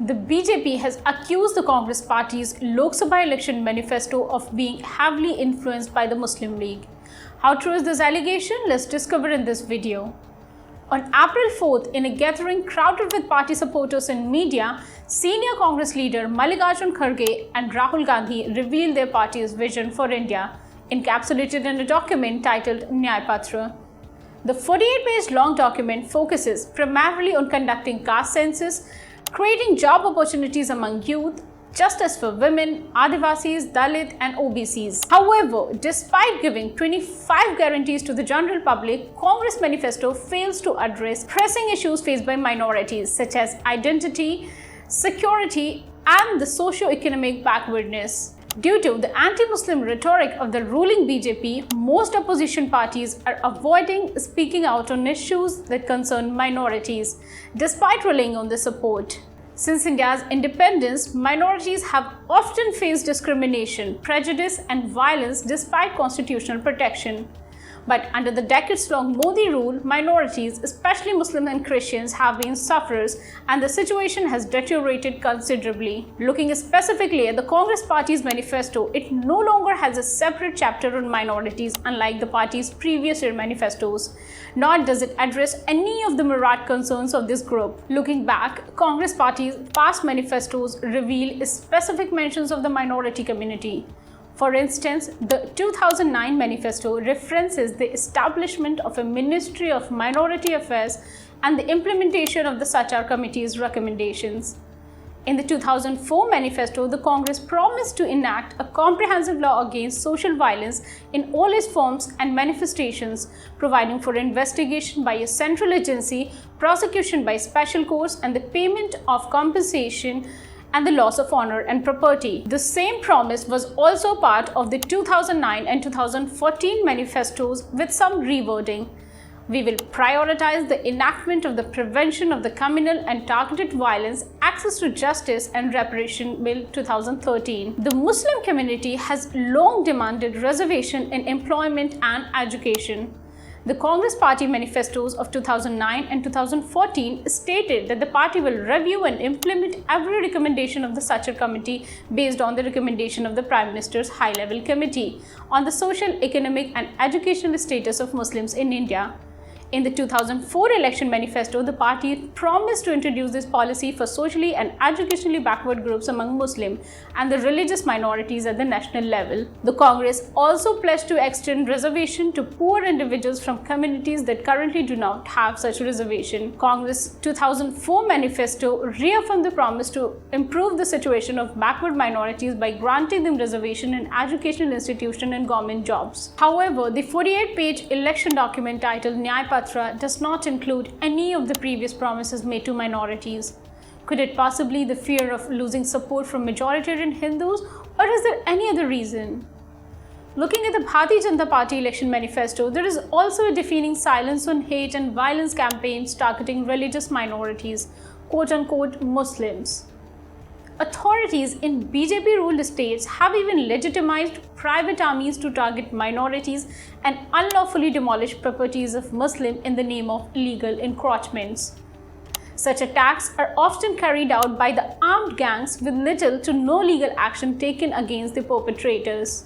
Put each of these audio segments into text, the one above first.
The BJP has accused the Congress party's Lok Sabha election manifesto of being heavily influenced by the Muslim League. How true is this allegation? Let's discover in this video. On April 4th, in a gathering crowded with party supporters and media, senior Congress leader Mallikarjun Kharge and Rahul Gandhi revealed their party's vision for India, encapsulated in a document titled Nyay Patra. The 48-page long document focuses primarily on conducting caste census, creating job opportunities among youth, justice for women, Adivasis, Dalit and OBCs. However, despite giving 25 guarantees to the general public, Congress manifesto fails to address pressing issues faced by minorities such as identity, security and the socio-economic backwardness. Due to the anti-Muslim rhetoric of the ruling BJP, most opposition parties are avoiding speaking out on issues that concern minorities, despite relying on the support. Since India's independence, minorities have often faced discrimination, prejudice and violence despite constitutional protection. But under the decades-long Modi rule, minorities, especially Muslims and Christians, have been sufferers and the situation has deteriorated considerably. Looking specifically at the Congress party's manifesto, it no longer has a separate chapter on minorities unlike the party's previous year manifestos, nor does it address any of the myriad concerns of this group. Looking back, Congress party's past manifestos reveal specific mentions of the minority community. For instance, the 2009 manifesto references the establishment of a Ministry of Minority Affairs and the implementation of the Sachar Committee's recommendations. In the 2004 manifesto, the Congress promised to enact a comprehensive law against social violence in all its forms and manifestations, providing for investigation by a central agency, prosecution by special courts, and the payment of compensation and the loss of honor and property. The same promise was also part of the 2009 and 2014 manifestos with some rewording. We will prioritize the enactment of the Prevention of the Communal and Targeted Violence, Access to Justice and Reparation Bill 2013. The Muslim community has long demanded reservation in employment and education. The Congress Party manifestos of 2009 and 2014 stated that the party will review and implement every recommendation of the Sachar Committee based on the recommendation of the Prime Minister's High-Level Committee on the social, economic and educational status of Muslims in India. In the 2004 election manifesto, the party promised to introduce this policy for socially and educationally backward groups among Muslim and the religious minorities at the national level. The Congress also pledged to extend reservation to poor individuals from communities that currently do not have such reservation. Congress 2004 manifesto reaffirmed the promise to improve the situation of backward minorities by granting them reservation in educational institutions and government jobs. However, the 48-page election document titled Nyay Patra does not include any of the previous promises made to minorities. Could it possibly be the fear of losing support from majoritarian Hindus, or is there any other reason? Looking at the Bharatiya Janata Party election manifesto, there is also a deafening silence on hate and violence campaigns targeting religious minorities, quote-unquote Muslims. Authorities in BJP-ruled states have even legitimized private armies to target minorities and unlawfully demolish properties of Muslims in the name of illegal encroachments. Such attacks are often carried out by the armed gangs with little to no legal action taken against the perpetrators.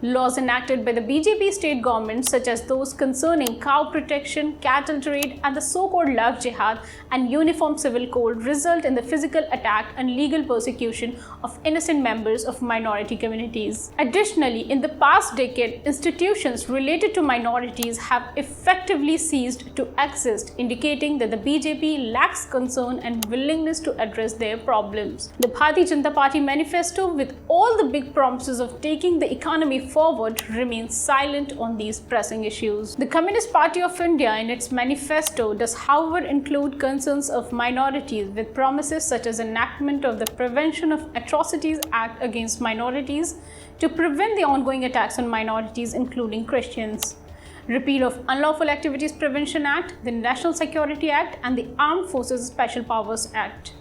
Laws enacted by the BJP state government, such as those concerning cow protection, cattle trade, and the so-called love jihad and uniform civil code, result in the physical attack and legal persecution of innocent members of minority communities. Additionally, in the past decade, institutions related to minorities have effectively ceased to exist, indicating that the BJP lacks concern and willingness to address their problems. The Bharatiya Janata Party manifesto, with all the big promises of taking the economy forward, remains silent on these pressing issues. The Communist Party of India in its manifesto does, however, include concerns of minorities with promises such as enactment of the Prevention of Atrocities Act against minorities to prevent the ongoing attacks on minorities, including Christians, repeal of Unlawful Activities Prevention Act, the National Security Act, and the Armed Forces Special Powers Act.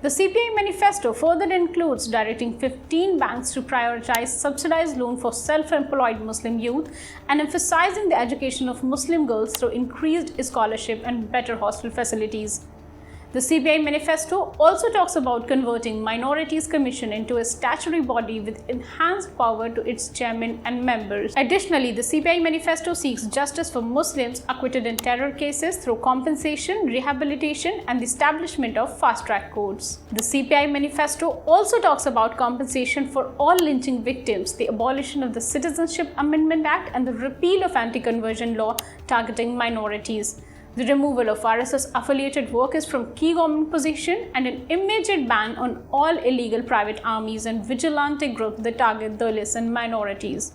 The CPI manifesto further includes directing 15 banks to prioritize subsidized loan for self-employed Muslim youth and emphasizing the education of Muslim girls through increased scholarship and better hostel facilities. The CPI Manifesto also talks about converting Minorities Commission into a statutory body with enhanced power to its chairman and members. Additionally, the CPI Manifesto seeks justice for Muslims acquitted in terror cases through compensation, rehabilitation, and the establishment of fast-track courts. The CPI Manifesto also talks about compensation for all lynching victims, the abolition of the Citizenship Amendment Act, and the repeal of anti-conversion law targeting minorities, the removal of RSS-affiliated workers from key government positions, and an immediate ban on all illegal private armies and vigilante groups that target Dalits and minorities.